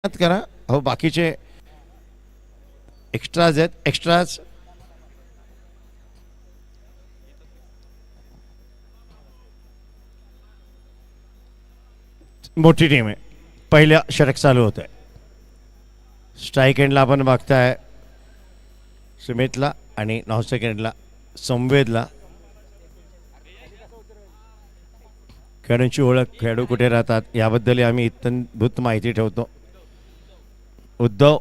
करा हो, बाकीचे एक्स्ट्राज आहेत. एक्स्ट्राज मोठी टीम आहे. पहिल्या षटक चालू होत आहे. स्ट्राईक एंडला आपण बघताय सुमितला आणि 9 सेकंडला संवेदला. खेळाडूंची ओळख, खेळाडू कुठे राहतात याबद्दल आम्ही इत्थंभूत माहिती ठेवतो. उद्धव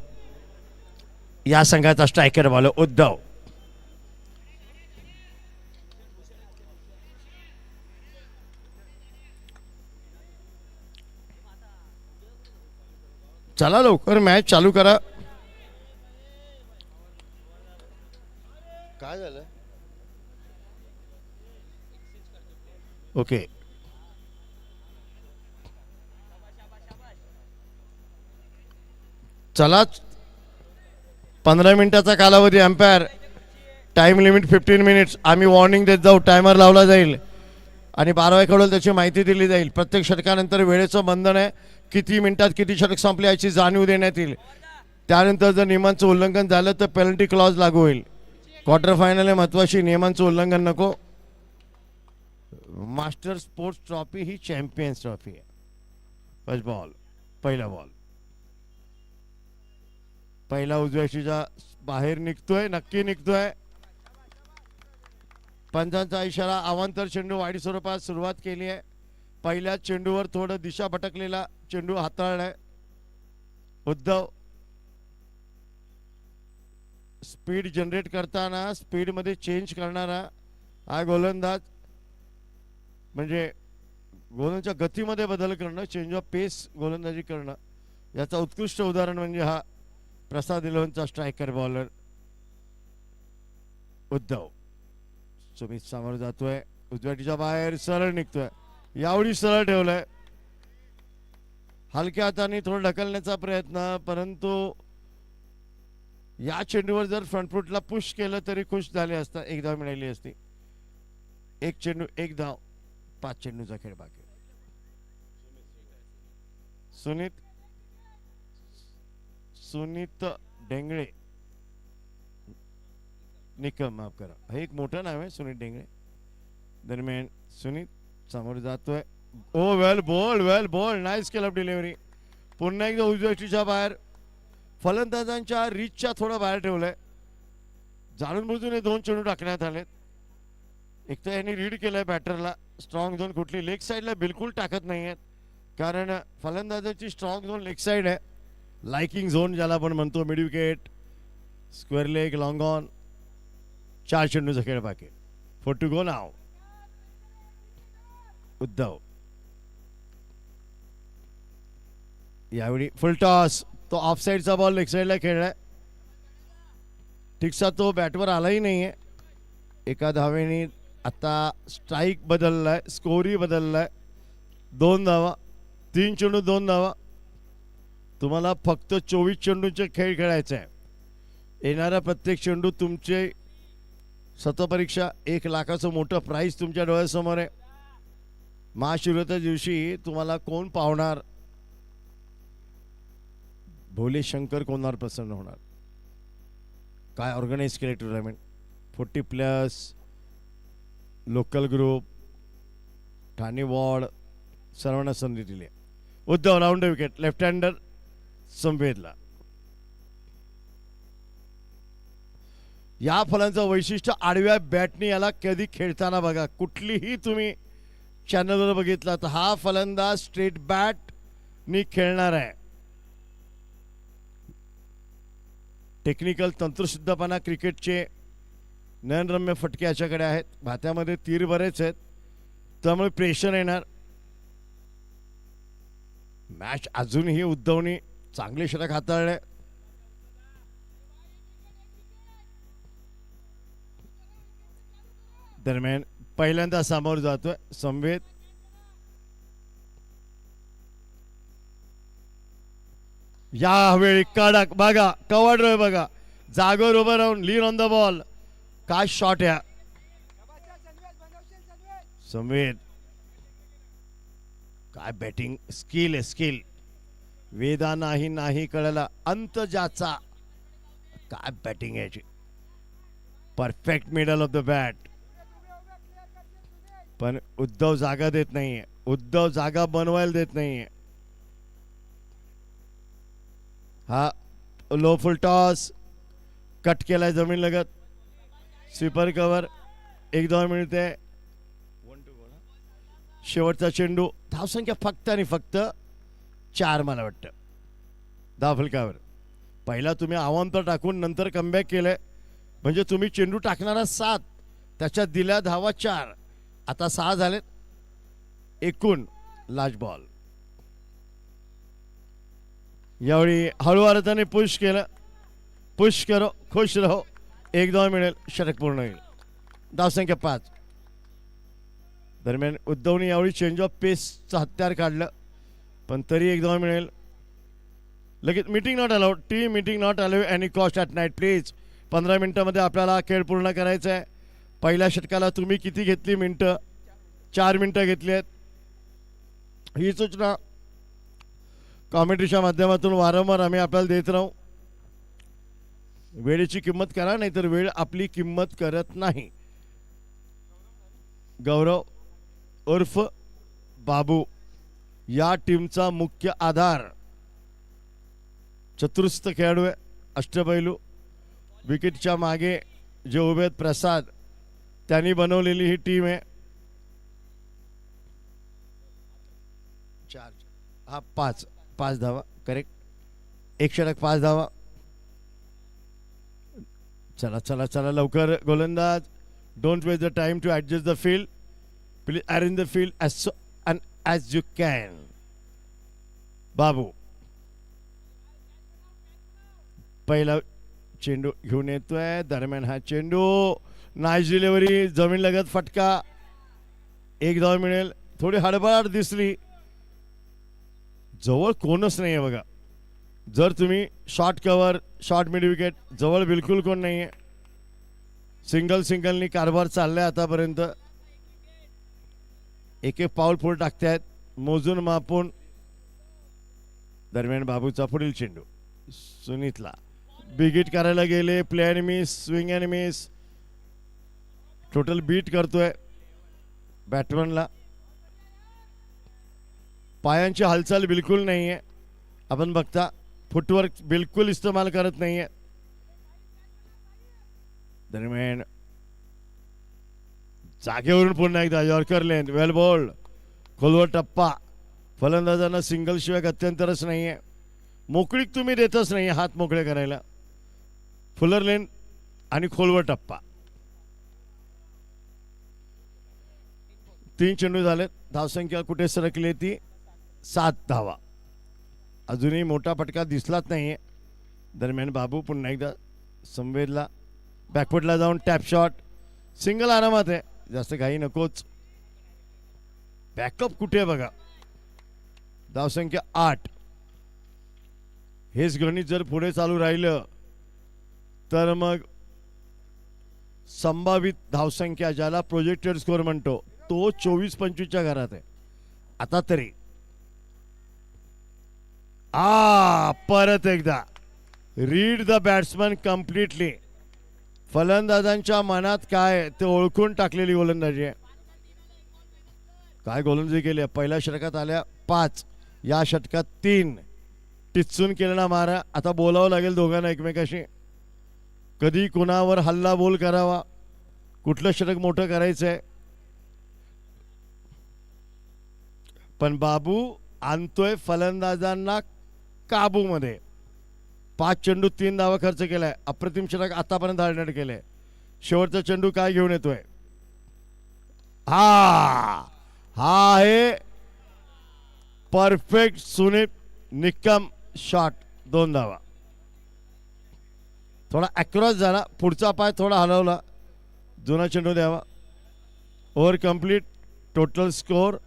या संघाचा स्ट्रायकर बॉल. उद्धव चला लवकर मॅच चालू करा. काय झालं? ओके, चला. 15 मिनिटाचा कालावधी. Umpire time limit 15 minutes. आम्ही वॉर्निंग देत जाऊ. टायमर लावला जाईल आणि 12 कळवल त्याची माहिती दिली जाईल. प्रत्येक षटकानंतर वेळेचं बंधन आहे. किती मिनिटात किती षटक संपले याची जाणीव देण्यात येईल. त्यानंतर जर नियमांचं उल्लंघन झालं तर पेनल्टी क्लॉज लागू होईल. क्वार्टर फायनल आहे, महत्वाची. नियमांचं उल्लंघन नको. मास्टर स्पोर्ट्स ट्रॉफी ही चॅम्पियन्स ट्रॉफी आहे. फर्स्ट बॉल, पहिला बॉल. पहिला उजव्याशीच्या बाहेर निघतोय, नक्की निघतोय. पंचांचा इशारा. अवांतर चेंडू वाईट स्वरूपात सुरुवात केली आहे. पहिल्या चेंडूवर थोडं दिशा भटकलेला चेंडू हाताळलाय उद्धव. स्पीड जनरेट करताना स्पीड मध्ये चेंज करणारा हा गोलंदाज, म्हणजे गोलंदाजच्या गतीमध्ये बदल करणं, चेंज ऑफ पेस गोलंदाजी करणं, याचा उत्कृष्ट उदाहरण म्हणजे हा प्रसाद इलेव्हनचा स्ट्रायकर बॉलर उद्धव. सुमित समोर जातोय, उजव्याटीच्या बाहेर सरळ निघतोय. यावेळी सरळ ठेवलंय. हलक्या हाताने थोडं ढकलण्याचा प्रयत्न, परंतु या चेंडूवर जर फ्रंटफुटला पुश केलं तरी खुश झाले असता. एक धाव मिळाली असती. एक चेंडू एक धाव. 5 चेंडूचा खेळ बाकी. सुनीत डेंगळे निकम, माफ करा, हे एक मोठं नाव आहे सुनीत डेंगळे. दरम्यान सुनीत समोर जातोय. Oh well ball, well ball, nice scale of delivery. पुन्हा एकदा उजव्याच्या बाहेर. फलंदाजांच्या रीचच्या थोडं बाहेर ठेवलंय. जाणून बुजून हे 2 चेंडू टाकण्यात आलेत. एक तर यांनी रीड केलंय बॅटरला. स्ट्रॉंग झोन कुठली लेग साईडला बिलकुल टाकत नाही आहेत, कारण फलंदाजाची स्ट्रॉंग झोन लेग साईड आहे. लाइकिंग झोन ज्याला आपण म्हणतो. Mid wicket, square leg, long on. 4 चेंडूचा खेळ बाकी. 4 टू गो नाव. उद्धव यावेळी फुल टॉस. तो ऑफ साईडचा बॉल लेग साईडला खेळलाय. ठीकसा तो बॅटवर आलाही नाहीये. एका धावेने आता स्ट्राईक बदललाय, स्कोरही बदललाय. 2 धावा. 3 चेंडू 2 धावा. तुम्हाला फक्त 24 चेंडूचे खेळ खेळायचे आहे. येणारा प्रत्येक चेंडू तुमचे शतपरीक्षा. 1 लाखाचं मोठं प्राईज तुमच्या डोळ्यासमोर आहे. महाशिवरात्री दिवशी तुम्हाला कोण पावणार, भोले शंकर कोणावर प्रसन्न होणार, काय ऑर्गनाइज केले tournament. 40+ local group, Thane ward, सर्वांना संधी दिली. Uddhav round wicket. Left hander संवेदला. या फलांचं वैशिष्ट्य आडव्या बॅटनी याला कधी खेळताना बघा. कुठलीही तुम्ही चॅनलवर बघितला तर हा फलंदाज स्ट्रेट बॅट नी खेळणार आहे. टेक्निकल तंत्रशुद्धपणा, क्रिकेटचे नयनरम्य फटके याच्याकडे आहेत. भात्यामध्ये तीर बरेच आहेत, त्यामुळे प्रेशर येणार. मॅच अजूनही उद्धवनी चांगले षटक हाताळले. दरम्यान पहिल्यांदा समोर जातोय संवेद. यावेळी कडक बघा, कव्हर बघा, जागेवर उभं राहून लीन ऑन द बॉल. काय शॉट या संवेद. काय बॅटिंग स्किल आहे, स्किल. वेदा नाही नाही कळला अंत ज्याचा. काय बॅटिंग याची, perfect middle of the bat. पण उद्धव जागा देत नाहीये, उद्धव जागा बनवायला देत नाहीये. हा लो फुल टॉस कट केलाय जमीन लगत. स्वीपर कव्हर, 1-2 मिळते. शेवटचा चेंडू. धावसंख्या फक्त आणि फक्त 4 मला वाटतं धावफलकावर. पहिला तुम्ही अवांतर टाकून नंतर कमबॅक केलंय, म्हणजे तुम्ही चेंडू टाकणारा 7, त्याच्यात दिल्या धावा 4, आता 6 झालेत एकूण. Last ball. यावेळी हळूवारताने पुश केलं. पुश करो खुश रहो, 1-2 मिळेल, षटक पूर्ण होईल. धावसंख्या 5. दरम्यान उद्धवने यावेळी चेंज ऑफ पेसचं हत्यार काढलं, पण तरी 1-2 मिळेल. लगेच meeting not allowed, team meeting not allowed any cost at night please. 15 मिनिटामध्ये आपल्याला खेळ पूर्ण करायचा आहे. पहिल्या षटकाला तुम्ही किती घेतली मिनटं? 4 मिनटं घेतली आहेत. ही सूचना कॉमेंट्रीच्या माध्यमातून वारंवार आम्ही आपल्याला देत राहू. वेळेची किंमत करा, नाहीतर वेळ आपली किंमत करत नाही. गौरव उर्फ बाबू या टीमचा मुख्य आधार. चतुरस्र खेळाडू आहे, अष्टपैलू. विकेटच्या मागे जे उभे आहेत प्रसाद, त्यांनी बनवलेली ही टीम आहे. 4 हा 5 धावा करेक्ट. 1 षटक 5 धावा. चला चला चला लवकर गोलंदाज. Don't waste the time to adjust the field. Please arrange the field as you can. बाबू पहिला चेंडू घेऊन येतोय. दरम्यान हा चेंडू नाईस डिलिव्हरी, जमीन लगत फटका. 1 धाव मिळेल. थोडी हडबड दिसली, जवळ कोणच नाही आहे बघा. जर तुम्ही short cover short mid wicket, जवळ बिलकुल कोण नाही आहे. सिंगलनी कारभार चाललाय आतापर्यंत. एक पाऊल पुढे टाकतायत मोजून मापून. दरम्यान बाबूचा पुढील चेंडू सुनीतला. बिग हिट करायला गेले, play and miss, swing and miss. Total beat करतोय बॅट्समनला. पायांची हालचाल बिलकुल नाही आहे. आपण बघता फुटवर्क बिलकुल इस्तेमाल करत नाही आहे. दरम्यान जागेवरून पुन्हा एकदा यॉर्कर लेन, वेल बॉल्ड, खोलवर टप्पा. फलंदाजांना सिंगल शिवाय गत्यंतरच नाही आहे. मोकळीक तुम्ही देतच नाही हात मोकळे करायला. फुलर लेन आणि खोलवर टप्पा. 3 चेंडू झालेत. धावसंख्या कुठे सरकली ती 7 धावा. अजूनही मोठा फटका दिसलाच नाहीये. दरम्यान बाबू पुन्हा एकदा संवेदला बॅकफुटला जाऊन टॅप शॉट. सिंगल आरामात आहे, जास्त घाई नकोच. बॅकअप कुठे बघा. धावसंख्या 8. हेच गणित जर पुढे चालू राहिलं तर मग संभावित धावसंख्या, ज्याला प्रोजेक्टेड स्कोर म्हणतो, तो 24-25च्या घरात आहे आता तरी. परत एकदा रीड द बॅट्समन कम्प्लिटली. फलंदाजांच्या मनात काय ते ओळखून टाकलेली गोलंदाजी आहे. काय गोलंदाजी केली. पहिल्या षटकात आल्या 5, या षटकात 3. टिचून केलेला मारा. आता बोलावं लागेल दोघांना एकमेकाशी. कधी कुणावर हल्ला बोल करावा, कुठलं षटक मोठं करायचंय. पण बाबू आणतोय फलंदाजांना काबूमध्ये. 5 चेंडू 3 धावा खर्च केलाय. अप्रतिम षटक आतापर्यंत हार्डनेट केलंय. शेवटचा चेंडू काय घेऊन येतोय. हा आहे परफेक्ट सुनीत निकम शॉट. 2 धावा. थोडा अक्रॉस झाला, पुढचा पाय थोडा हलवला. जुना चेंडू द्यावा. Over complete. टोटल स्कोर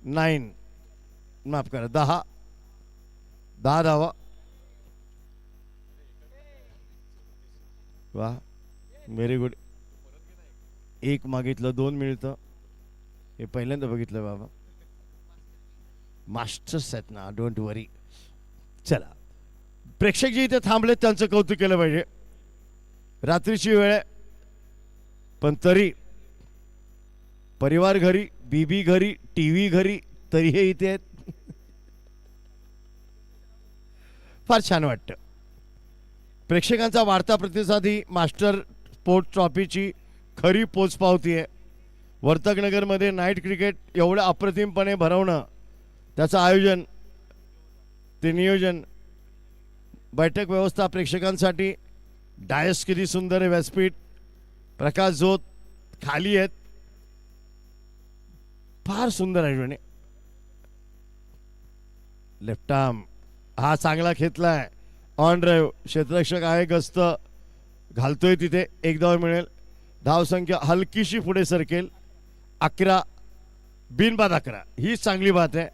9, माफ करा 10 धावा. वा व्हेरी गुड. 1 मागितलं 2 मिळतं. हे पहिल्यांदा बघितलं बाबा. मास्टर्स आहेत ना, डोंट वरी. चला, प्रेक्षक जे इथे थांबलेत त्यांचं कौतुक केलं पाहिजे. रात्रीची वेळ आहे, पण तरी परिवार घरी, बीबी घरी, टीव्ही घरी, तरी हे इथे आहेत. फार छान वाटतं. प्रेक्षकांचा वाढता प्रतिसाद ही मास्टर स्पोर्ट्स ट्रॉफीची खरी पोचपावती आहे. वर्तकनगरमध्ये नाईट क्रिकेट एवढं अप्रतिमपणे भरवणं, त्याचं आयोजन, ते नियोजन, बैठक व्यवस्था, प्रेक्षकांसाठी डायस किती सुंदर आहे, व्यासपीठ, प्रकाश झोत खाली आहेत, फार सुंदर आहे. लेफ्ट आर्म हा चांगला खेचलाय, ऑन ड्राईव्ह, क्षेत्ररक्षक आहे, गस्त घालतोय तिथे, एक धाव मिळेल. धावसंख्या हलकीशी पुढे सरकेल, 11 बिनबाद 11, ही चांगली बात आहे.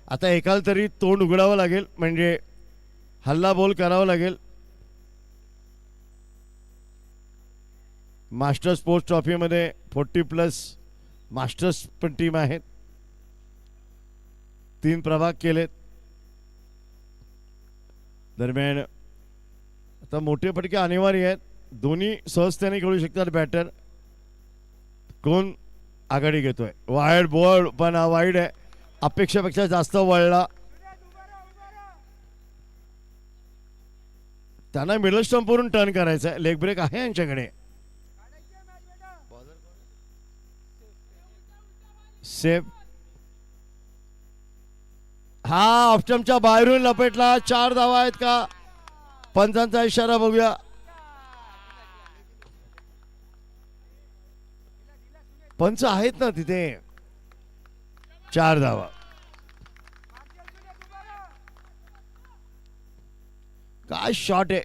आता एकाला तरी तोंड उघडावं लागेल, म्हणजे हल्ला बोल करावं लागेल. मास्टर स्पोर्ट्स ट्रॉफीमध्ये 40+ मास्टर्स पण टीम आहेत. 3 प्रभाग केलेत. दरम्यान आता मोठे फटके अनिवार्य आहेत. दोन्ही सहजतेने खेळू शकतात बॅटर. कोण आघाडी घेतोय? वाईड बॉल, पण वाईड आहे, अपेक्षेपेक्षा जास्त वळला. त्यांना मिडल स्टंपवरून टर्न करायचं आहे. लेग ब्रेक आहे यांच्याकडे. सेफ, हा ऑप्शनच्या बाहेरून लपेटला. 4 धावा आहेत का? पंचांचा इशारा बघूया. पंच आहेत ना तिथे. 4 धावा. काय शॉट आहे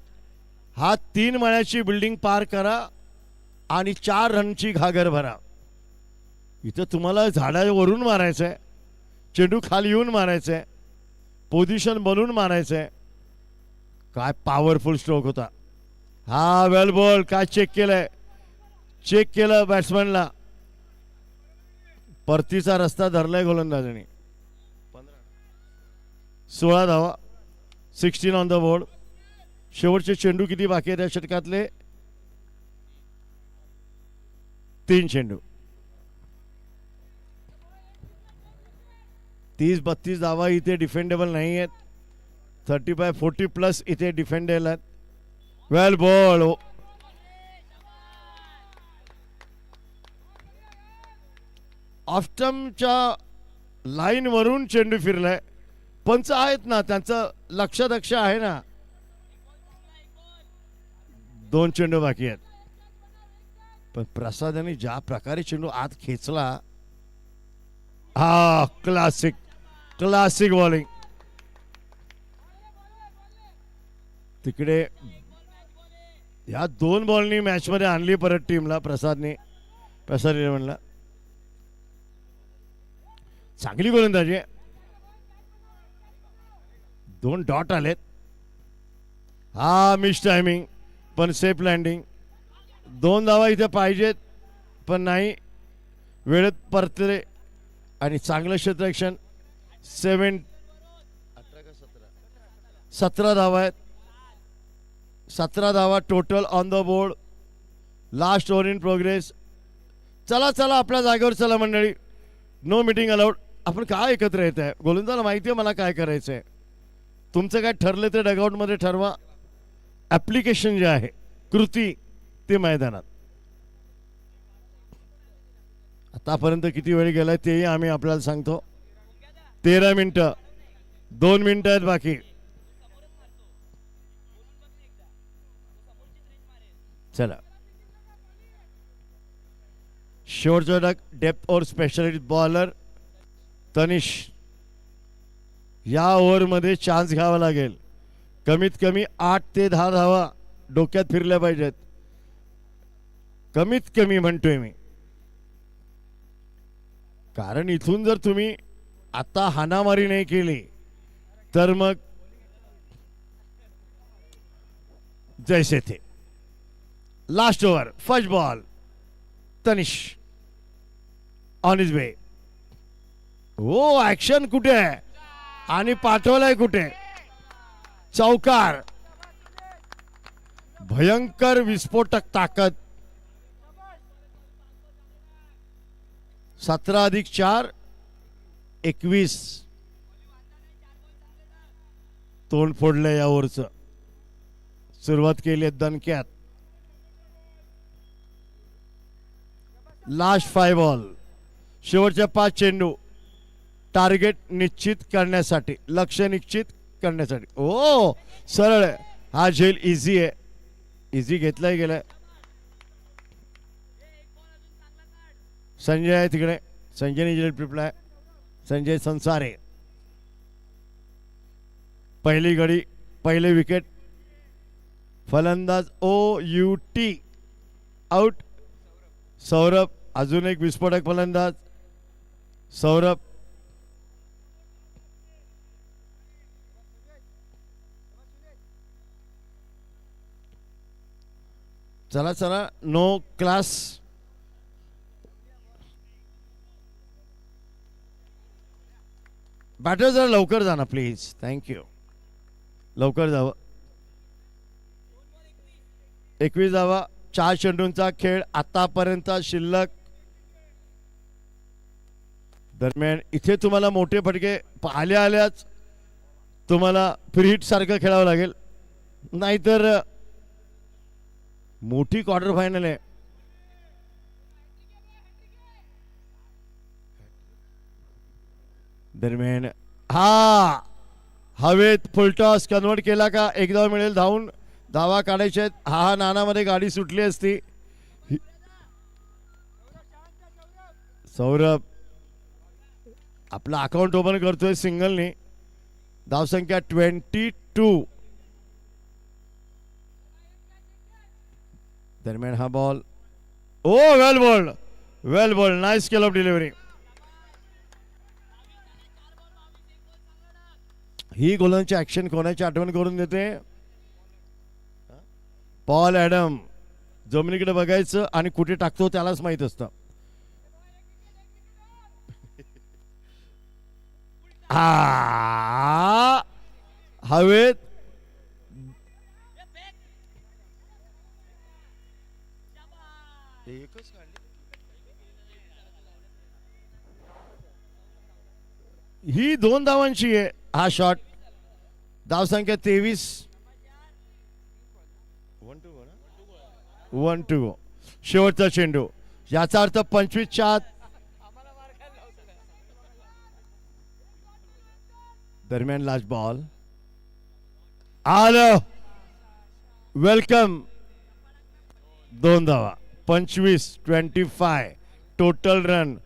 हा. 3 माळ्याची बिल्डिंग पार करा आणि 4 रनची घागर भरा. इथं तुम्हाला झाडावरून मारायचंय, चेंडू खाली येऊन मारायचंय, पोझिशन बनवून मारायचंय. काय पॉवरफुल स्ट्रोक होता हा. वेल बॉल. काय चेक केलंय? चेक केलं बॅट्समॅनला. परतीचा रस्ता धरलाय गोलंदाजांनी. 16 धावा, 16 ऑन द बोर्ड. शेवटचे चेंडू किती बाकी आहेत या षटकातले? 3 चेंडू. 30-32 धावा इथे डिफेंडेबल नाही आहेत. 35-40+ इथे डिफेंडेबल आहेत. वेल बॉल. ऑफस्टम्पच्या लाईन वरून चेंडू फिरलाय. पंच आहेत ना, त्यांचं लक्ष दक्ष आहे ना. 2 चेंडू बाकी आहेत. पण प्रसाद यांनी ज्या प्रकारे चेंडू आत खेचला, हा क्लासिक क्लासिक बॉलिंग. तिकडे या 2 बॉलनी मॅच मध्ये आणली परत टीमला. प्रसाद 11ला चांगली गोलंदाजी. 2 डॉट आलेत. हा मिस टायमिंग, पण सेफ लँडिंग. 2 धावा इथे पाहिजेत, पण नाही, वेळेत परतले. आणि चांगलं क्षेत्ररक्षण. 17 धावा आहेत. 17 धावा total on the board. Last over in progress. चला चला आपल्या जागेवर चला मंडळी. No meeting allowed. आपण काय एकत्र येत आहे? गोलंदाजाला माहिती आहे मला काय करायचं आहे. तुमचं काय ठरलं ते डगआउटमध्ये ठरवा. ॲप्लिकेशन जे आहे, कृती, ते मैदानात. आतापर्यंत किती वेळ गेलाय तेही आम्ही आपल्याला सांगतो. 13 मिनिटं, 2 मिनिटं आहेत बाकी. चला, शेवटचा डक डेप्थ और स्पेशलिस्ट बॉलर तनिष. या ओव्हरमध्ये चान्स घ्यावा लागेल. कमीत कमी 8 ते 10 धावा डोक्यात फिरल्या पाहिजेत. कमीत कमी म्हणतोय मी. कारण इथून जर तुम्ही आता हाणामारी नाही केली तर मग जैसे थे. Last over, first ball. Tanish on his way. हो, ऍक्शन कुठे आहे आणि पाठवलाय कुठे? चौकार. भयंकर विस्फोटक ताकद. 17+4 21. तोंड फोडलं या ओव्हरचं. सुरुवात केली आहे दणक्यात. Last 5 ball. शेवटच्या 5 चेंडू टार्गेट निश्चित करण्यासाठी, लक्ष निश्चित करण्यासाठी. ओ सरळ आहे हा झेल. इझी आहे, इझी घेतलाय गेलाय. संजय आहे तिकडे. संजयने झेल पिपलाय. संजय संसारे. पहिली गडी, पहिले विकेट. फलंदाज OUT आउट. सौरभ अजून एक विस्फोटक फलंदाज. सौरभ चला चला. No class. बॅटर जरा लवकर जा ना प्लीज. थँक्यू. लवकर जावं. 21 धावा. 4 चेंडूंचा खेळ आतापर्यंत शिल्लक. दरम्यान इथे तुम्हाला मोठे फटके आल्या आल्याच तुम्हाला फ्री हिट सारखं खेळावं लागेल, नाहीतर मोठी क्वार्टर फायनल आहे. दरम्यान हा हवेत फुलटॉस कन्वर्ट केला का एक धाव मिळेल. धावून धावा काढायचे आहेत. हा नानामध्ये गाडी सुटली असती. सौरभ आपला अकाउंट ओपन करतोय सिंगलनी. धावसंख्या 22. दरम्यान हा ball. Oh well bowled, well bowled. Nice scale of delivery. ही गोलांची ऍक्शन कोणाची आठवण करून देते? Paul Adam. जमिनीकडे बघायचं आणि कुठे टाकतो त्यालाच माहित असतं. हवेत ही 2 धावांची आहे. हा शॉट. धावसंख्या 23. 1-2. शेवटचा चेंडू. याचा अर्थ 25च्या आत. दरम्यान लास्ट बॉल. आलं. वेलकम. 2 धावा. 25 टोटल रन.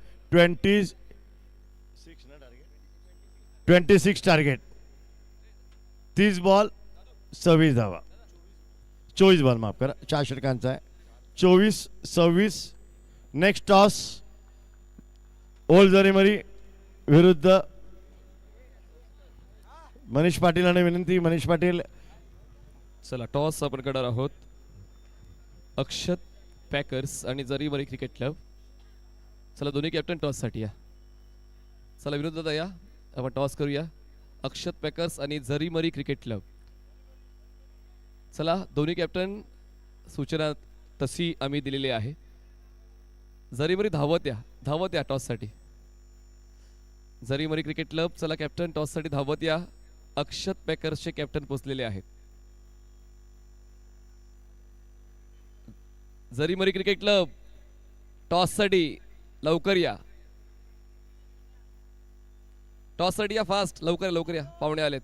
26 टार्गेट. 30 बॉल 26 धावा. 24 बॉल माफ करा. 4 षटकांचा आहे. 24-26. Next toss. ओल्ड जरीमरी विरुद्ध मनीष पाटील आणि विनंती. मनीष पाटील. चला टॉस आपण करणार आहोत. अक्षत पॅकर्स आणि जरीमरी क्रिकेट क्लब. चला दोन्ही कॅप्टन टॉस साठी या. चला विरुद्ध या आपण टॉस करूया. अक्षत पॅकर्स आणि जरीमरी क्रिकेट क्लब. चला दोन्ही कॅप्टन सूचना तशी आम्ही दिलेली आहे. जरीमरी धावत या टॉस साठी. जरीमरी क्रिकेट क्लब चला कॅप्टन टॉस साठी धावत या. अक्षत पॅकर्सचे कॅप्टन पोचलेले आहेत. जरीमरी क्रिकेट क्लब टॉस साठी लवकर या. टॉस साठी या फास्ट. लवकर या. पाहुणे आलेत.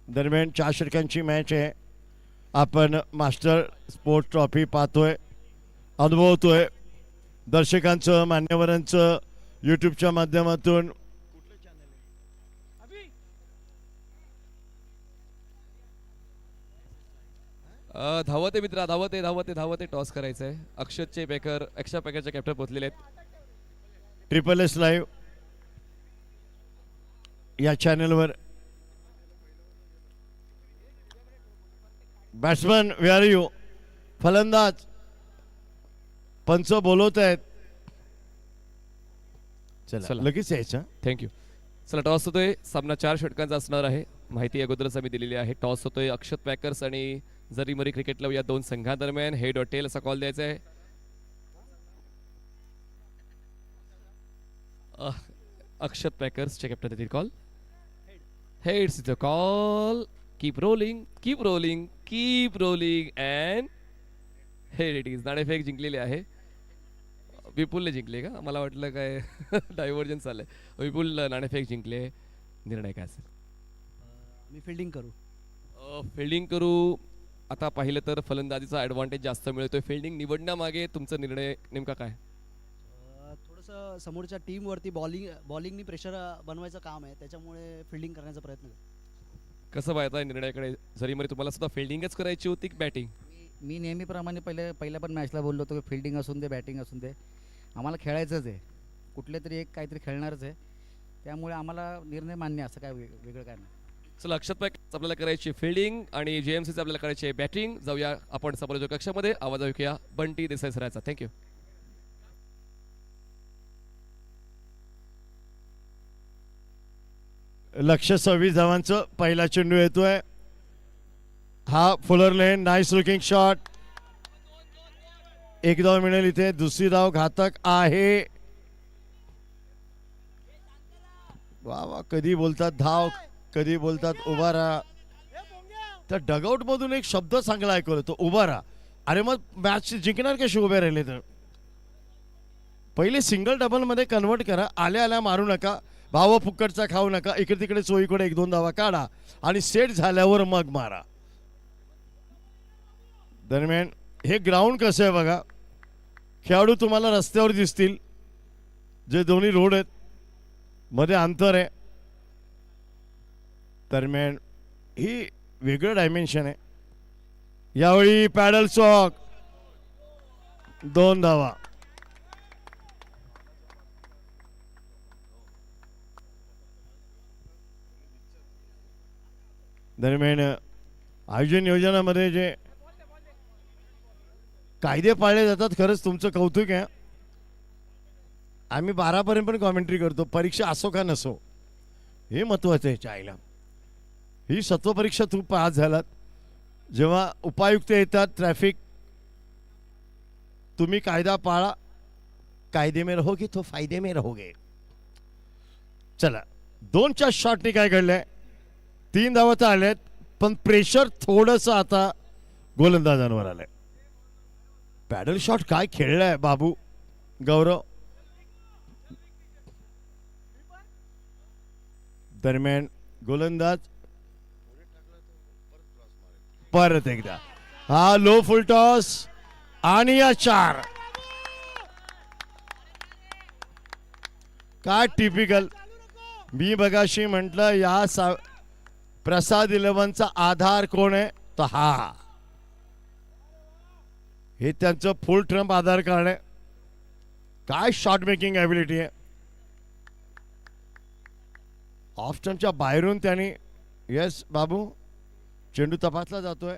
दरम्यान 4 षटकांची मॅच आहे. आपण मास्टर स्पोर्ट्स ट्रॉफी पाहतोय, अनुभवतोय. दर्शकांचं, मान्यवरांचं यूट्यूबच्या माध्यमातून. धावते मित्रा. धावते. टॉस करायचं आहे. अक्षतचे पॅकर, एक्स्ट्रा पॅकरचे कॅप्टन पोचलेले आहेत. SSS लाईव्ह या चॅनलवर. Batsman where are you. फलंदाज पंच बोलवत आहेत. चला चला. लगेच यायचं. थँक्यू. चला टॉस होतोय. सामना 4 षटकांचा असणार आहे. माहिती अगोदरच आम्ही दिलेली आहे. टॉस होतोय अक्षत पॅकर्स आणि जरीमरी क्रिकेट क्लब या दोन संघांदरम्यान. हेड और टेल असा कॉल द्यायचा आहे. अक्षत पॅकर्सचे कॅप्टन देतील call. Heads the call. Keep rolling, keep rolling, keep rolling and head it is. नाणेफेक जिंकलेली आहे. विपुलने जिंकले का? मला वाटलं काय डायव्हर्जन्स आलंय. विपुल नाणेफेक जिंकले. निर्णय काय असेल? मी फिल्डिंग करू. फिल्डिंग करू. आता पाहिलं तर फलंदाजीचा ॲडव्हान्टेज जास्त मिळतोय. फिल्डिंग निवडण्यामागे तुमचा निर्णय नेमका काय? थोडंसं समोरच्या टीमवरती बॉलिंगनी प्रेशर बनवायचं काम आहे, त्याच्यामुळे फिल्डिंग करण्याचा प्रयत्न करतो. कसं पाहताय निर्णयाकडे? जरी मध्ये तुम्हाला सुद्धा फिल्डिंगच करायची होती की बॅटिंग? मी नेहमीप्रमाणे पहिल्या पण मॅचला बोललो होतो की फिल्डिंग असून दे बॅटिंग असून दे आम्हाला खेळायचंच आहे. कुठले तरी एक काहीतरी खेळणारच आहे, त्यामुळे आम्हाला निर्णय मान्य. असं काय वेगळं काय नाही. चला अक्षत पॅकर्स आपल्याला करायची फिल्डिंग आणि जेएमसीचं आपल्याला करायची बॅटिंग. जाऊया आपण समोरच्या कक्षामध्ये. आवाज ऐकूया बंटी देसाई सरायचा. थँक्यू. लक्ष 26 धावांचं. पहिला चेंडू येतोय. हा fuller length. Nice looking shot. एक धाव मिळेल इथे. दुसरी धाव घातक आहे. वा वा. कधी बोलतात धाव, कधी बोलतात उभा राहा. त्या डगआउट मधून एक शब्द चांगला ऐकवला तो, उभा राहा. अरे मग मॅच जिंकणार कशी उभे राहिले तर? पहिले सिंगल डबल मध्ये कन्वर्ट करा. आल्या आल्या मारू नका. भाव फुकटचा खाऊ नका. इकडे तिकडे चोहीकडे 1-2 धावा काढा आणि सेट झाल्यावर मग मारा. दरम्यान हे ग्राउंड कसं आहे बघा. खेळाडू तुम्हाला रस्त्यावर दिसतील, जे दोन्ही रोड आहेत, मध्ये अंतर आहे. दरम्यान ही वेगळं डायमेन्शन आहे. यावेळी पॅडल चॉक. 2 धावा. दरम्यान आयोजन नियोजनामध्ये जे कायदे पाळले जातात, खरंच तुमचं कौतुक आहे. आम्ही 12 पर्यंत पण कॉमेंट्री करतो. परीक्षा असो का नसो, हे महत्वाचं आहे. चायला ही सत्व परीक्षा तुम्ही पास झालात. जेव्हा उपायुक्त येतात, ट्रॅफिक, तुम्ही कायदा पाळा. कायदे में रहोगे तो फायदे में रहोगे. चला 2च्या शॉटनी काय घडलंय? 3 धावा तर आल्यात, पण प्रेशर थोडंसं आता गोलंदाजांवर आलंय. पॅडल शॉट काय खेळलाय बाबू गौरव. दरम्यान गोलंदाज परत एकदा. हा लो फुल टॉस आणि या 4. काय टिपिकल. मी बघाशी म्हटलं या प्रसाद 11चा आधार कोण आहे? तर हा, हे त्यांचं फुल ट्रम्प आधार कार्ड आहे. काय शॉट मेकिंग ॲबिलिटी आहे. ऑफ स्टंपच्या बाहेरून त्यांनी, येस बाबू, चेंडू तपासला जातोय.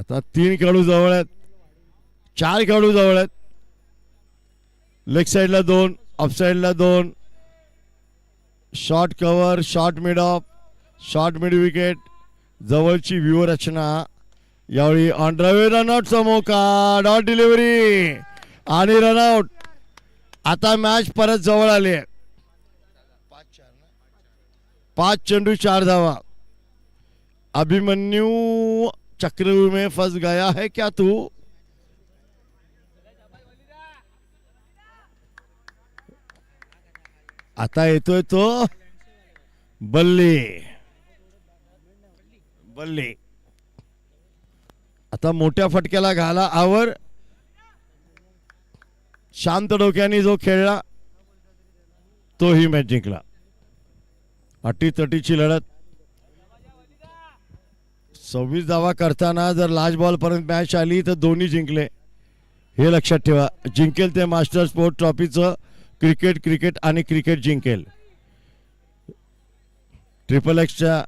आता 3 खेळाडू जवळ आहेत, 4 खेळाडू जवळ आहेत. लेग साईडला 2, ऑफ साईडला 2. Short cover, short mid of, short mid wicket, जवळची व्यूहरचना. यावेळी ऑन ड्राइव्ह रनआउटचा मौका, डॉट डिलिव्हरी आणि रनआउट. आता मॅच परत जवळ आली आहे. 5 चेंडू 4 धावा. अभिमन्यू चक्रव्यूह में फंस गया है क्या तू? आता येतोय तो बल्ली. बल्ली आता मोठ्या फटक्याला घाला आवर. शांत डोक्याने जो खेळला तोही मॅच जिंकला. अटीतटीची लढत. 26 धावा करताना जर लास्ट बॉल पर्यंत मॅच आली तर दोन्ही जिंकले, हे लक्षात ठेवा. जिंकेल ते मास्टर स्पोर्ट ट्रॉफीचं क्रिकेट आणि क्रिकेट जिंकेल. ट्रिपल एक्सच्या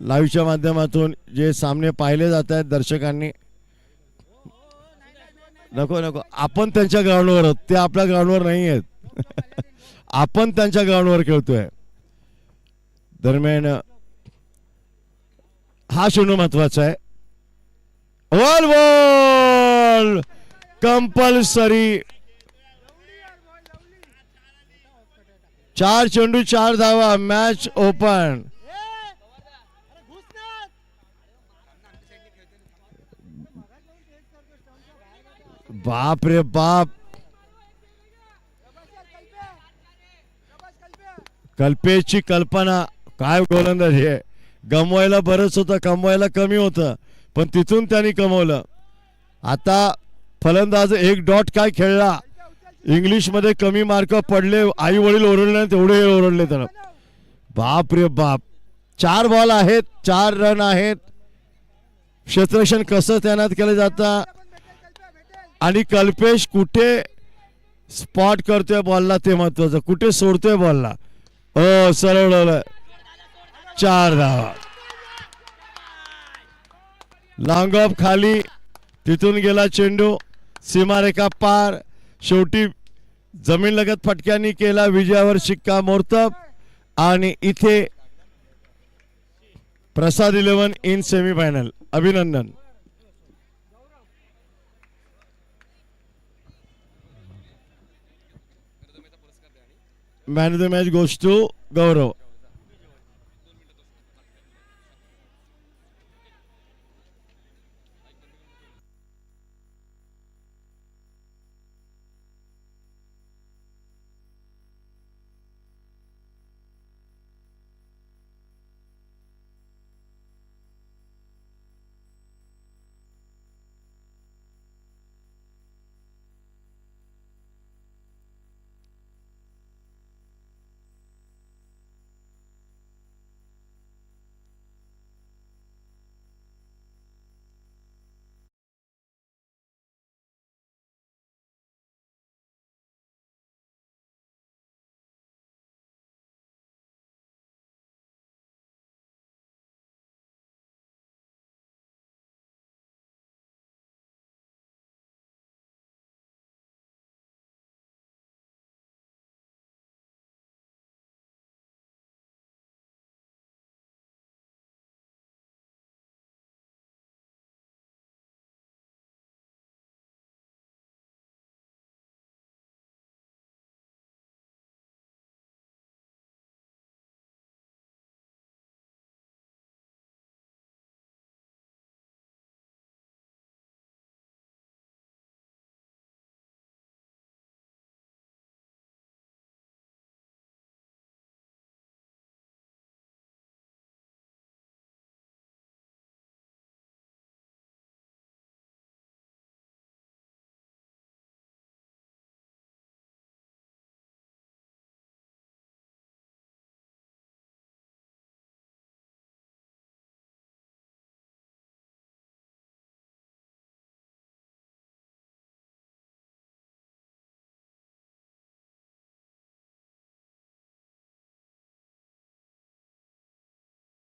लाईव्हच्या माध्यमातून जे सामने पाहिले जात आहेत दर्शकांनी, नको नको, आपण त्यांच्या ग्राउंडवर आहोत, ते आपल्या ग्राउंडवर नाही आहेत. आपण त्यांच्या ग्राउंडवर खेळतोय. दरम्यान हा चेंडू महत्वाचा आहे. All ball compulsory. 4 चेंडू 4 धावा. Match open. बाप रे बाप. कल्पेशची कल्पना काय गोलंदाजी आहे. गमवायला बरंच होतं, कमवायला कमी होतं, पण तिथून त्यांनी कमवलं. आता फलंदाज 1 डॉट काय खेळला. इंग्लिश मध्ये कमी मार्क पडले, आई वडील ओरडले, तेवढे ओरडले त्याला. बाप रे बाप. 4 बॉल आहेत, 4 रन आहेत. क्षेत्ररक्षण कसं तैनात केलं जातं आणि कल्पेश कुठे स्पॉट करतोय बॉलला ते महत्वाचं, कुठे सोडतोय बॉलला. सरळ 4 धावा. लॉंग ऑफ खाली, तिथून गेला चेंडू सीमारेखा पार. शेवटी जमीन लगत फटक्यांनी केला विजयावर शिक्का मोर्तब. आणि इथे प्रसाद 11 इन सेमीफायनल. अभिनंदन. Man of the match goes to Gaurav.